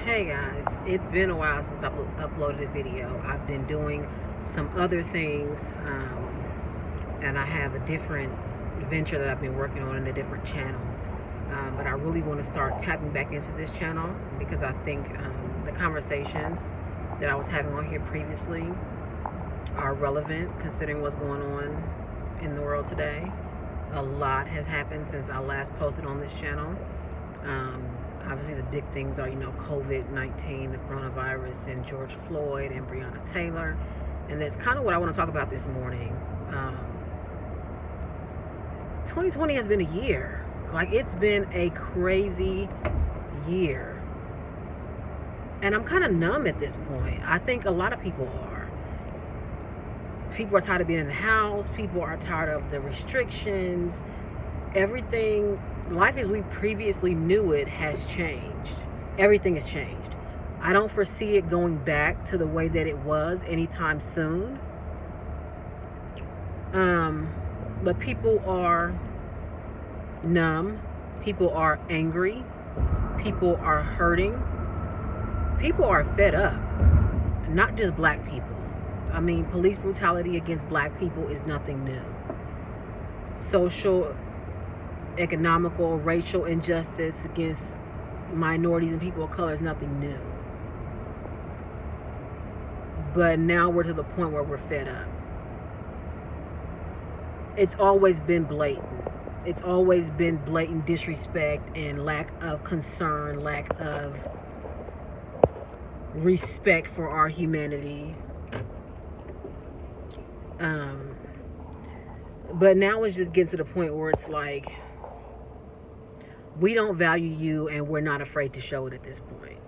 Hey guys, it's been a while since I've uploaded a video. I've been doing some other things, and I have a different venture that I've been working on in a different channel. But I really want to start tapping back into this channel because I think the conversations that I was having on here previously are relevant considering what's going on in the world today. A lot has happened since I last posted on this channel. Obviously the big things are, COVID-19, the coronavirus, and George Floyd and Breonna Taylor. And that's kind of what I want to talk about this morning. 2020 has been a year. It's been a crazy year. And I'm kind of numb at this point. I think a lot of people are. People are tired of being in the house. People are tired of the restrictions. Everything, life as we previously knew it has changed. Everything has changed. I don't foresee it going back to the way that it was anytime soon. But people are numb. People are angry. People are hurting. People are fed up. Not just black people. I mean, police brutality against black people is nothing new. Social, economical, racial injustice against minorities and people of color is nothing new. But now we're to the point where we're fed up. It's always been blatant. It's always been blatant disrespect and lack of concern, lack of respect for our humanity. But now it's just getting to the point where it's like, we don't value you and we're not afraid to show it at this point.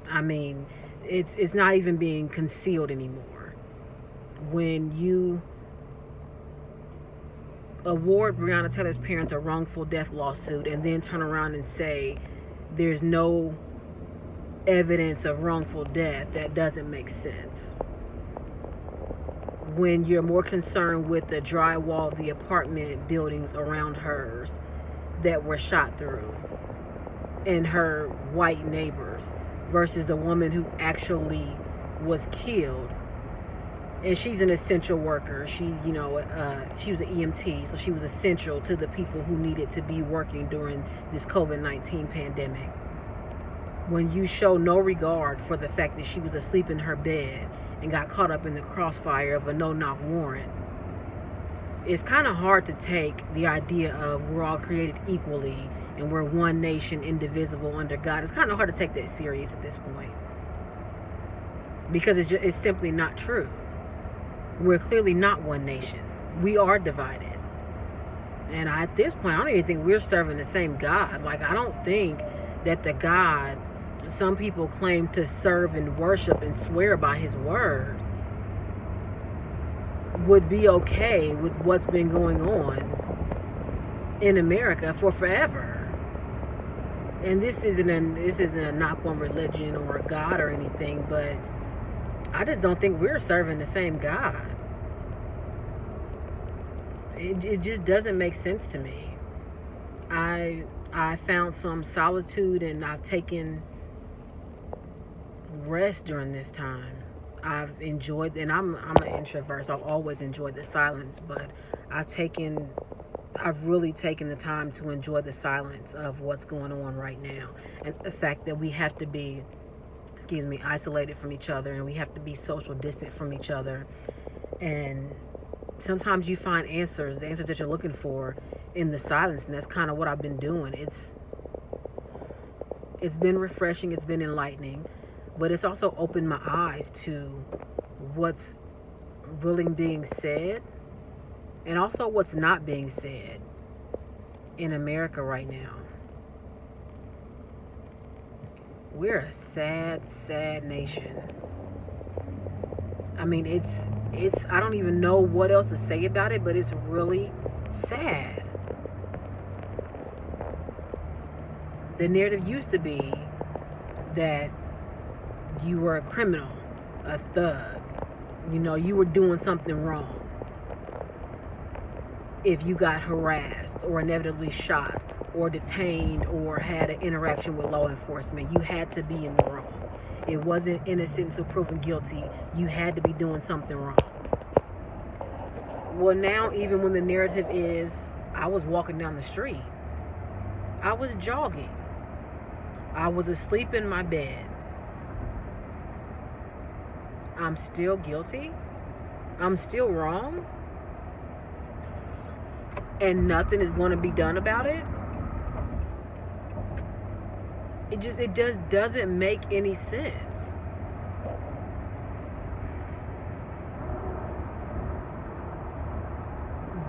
I mean, it's not even being concealed anymore. When you award Breonna Taylor's parents a wrongful death lawsuit and then turn around and say there's no evidence of wrongful death, that doesn't make sense. When you're more concerned with the drywall of the apartment buildings around hers that were shot through and her white neighbors versus the woman who actually was killed. And she's an essential worker. She's, she was an EMT, so she was essential to the people who needed to be working during this COVID-19 pandemic. When you show no regard for the fact that she was asleep in her bed and got caught up in the crossfire of a no-knock warrant, it's kind of hard to take the idea of we're all created equally and we're one nation, indivisible under God. It's kind of hard to take that serious at this point because it's simply not true. We're clearly not one nation. We are divided. And at this point, I don't even think we're serving the same God. I don't think that the God some people claim to serve and worship and swear by his word would be okay with what's been going on in America for forever. And this isn't a knock on religion or a God or anything, but I just don't think we're serving the same God. It just doesn't make sense to me. I found some solitude and I've taken rest during this time. I've enjoyed, and I'm an introvert, so I've always enjoyed the silence, but I've really taken the time to enjoy the silence of what's going on right now, and the fact that we have to be isolated from each other, and we have to be social distant from each other. And sometimes you find the answers that you're looking for in the silence, and that's kind of what I've been doing. It's been refreshing, it's been enlightening, but it's also opened my eyes to what's really being said and also what's not being said in America right now. We're a sad, sad nation. I mean, it's I don't even know what else to say about it, but it's really sad. The narrative used to be that you were a criminal, a thug. You were doing something wrong if you got harassed or inevitably shot or detained or had an interaction with law enforcement. You had to be in the wrong. It wasn't innocent until proven guilty. You had to be doing something wrong. Well, now even when the narrative is, I was walking down the street, I was jogging, I was asleep in my bed, I'm still guilty, I'm still wrong, and nothing is going to be done about it. It just doesn't make any sense.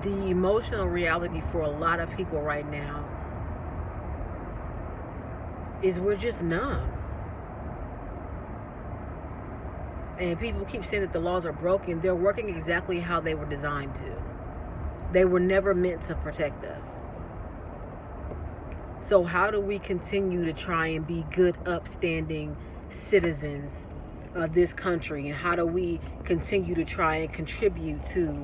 The emotional reality for a lot of people right now is we're just numb. And people keep saying that the laws are broken. They're working exactly how they were designed to. They were never meant to protect us. So how do we continue to try and be good, upstanding citizens of this country? And how do we continue to try and contribute to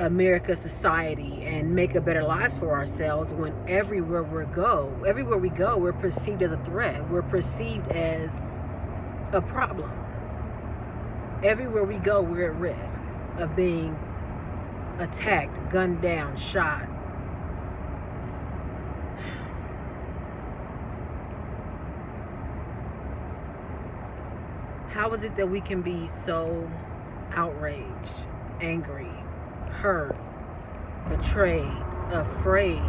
America's society and make a better life for ourselves when everywhere we go, we're perceived as a threat. We're perceived as a problem. Everywhere we go, we're at risk of being attacked, gunned down, shot. How is it that we can be so outraged, angry, hurt, betrayed, afraid,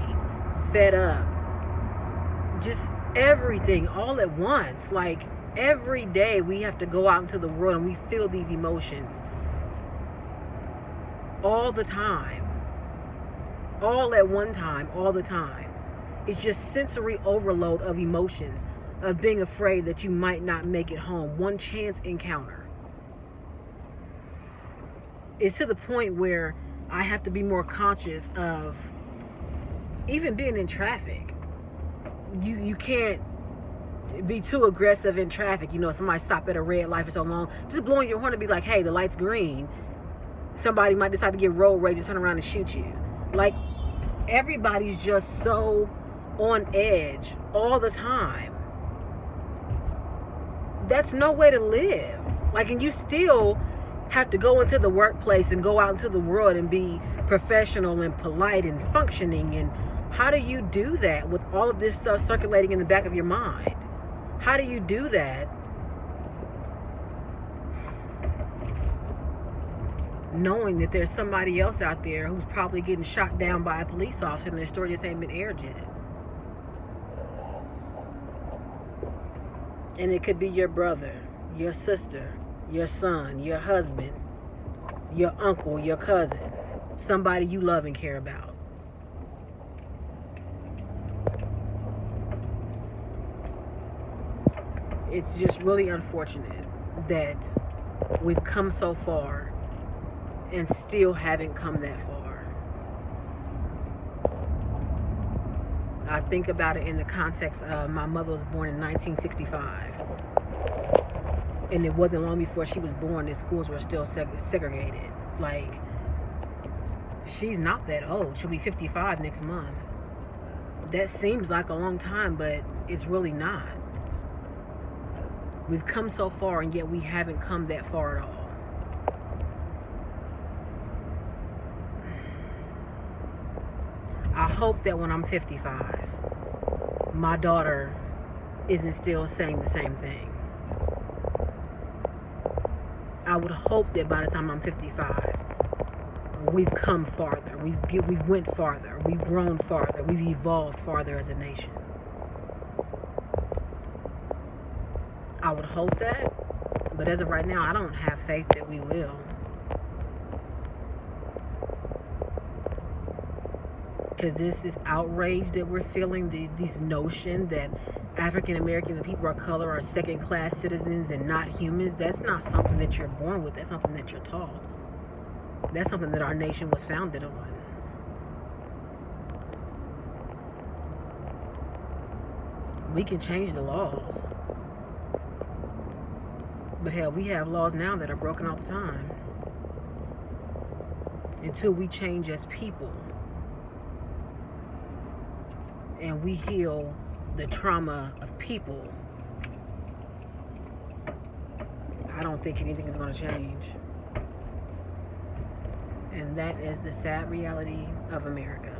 fed up, just everything all at once? Like every day we have to go out into the world and we feel these emotions all the time, all at one time, all the time. It's just sensory overload of emotions, of being afraid that you might not make it home. One chance encounter. It's to the point where I have to be more conscious of even being in traffic. You can't be too aggressive in traffic. You know, somebody stop at a red light for so long, just blowing your horn and be like, hey, the light's green. Somebody might decide to get road rage and turn around and shoot you. Like, everybody's just so on edge all the time. That's no way to live. Like, and you still have to go into the workplace and go out into the world and be professional and polite and functioning. And how do you do that with all of this stuff circulating in the back of your mind? How do you do that knowing that there's somebody else out there who's probably getting shot down by a police officer and their story just ain't been aired yet? And it could be your brother, your sister, your son, your husband, your uncle, your cousin, somebody you love and care about. It's just really unfortunate that we've come so far and still haven't come that far. I think about it in the context of my mother was born in 1965. And it wasn't long before she was born that schools were still segregated. Like, she's not that old. She'll be 55 next month. That seems like a long time, but it's really not. We've come so far, and yet we haven't come that far at all. I hope that when I'm 55, my daughter isn't still saying the same thing. I would hope that by the time I'm 55, we've come farther. We've went farther. We've grown farther. We've evolved farther as a nation. I would hope that, but as of right now, I don't have faith that we will. Because this outrage that we're feeling, this notion that African Americans and people of color are second-class citizens and not humans, that's not something that you're born with. That's something that you're taught. That's something that our nation was founded on. We can change the laws. But hell, we have laws now that are broken all the time. Until we change as people, and we heal the trauma of people, I don't think anything is going to change. And that is the sad reality of America.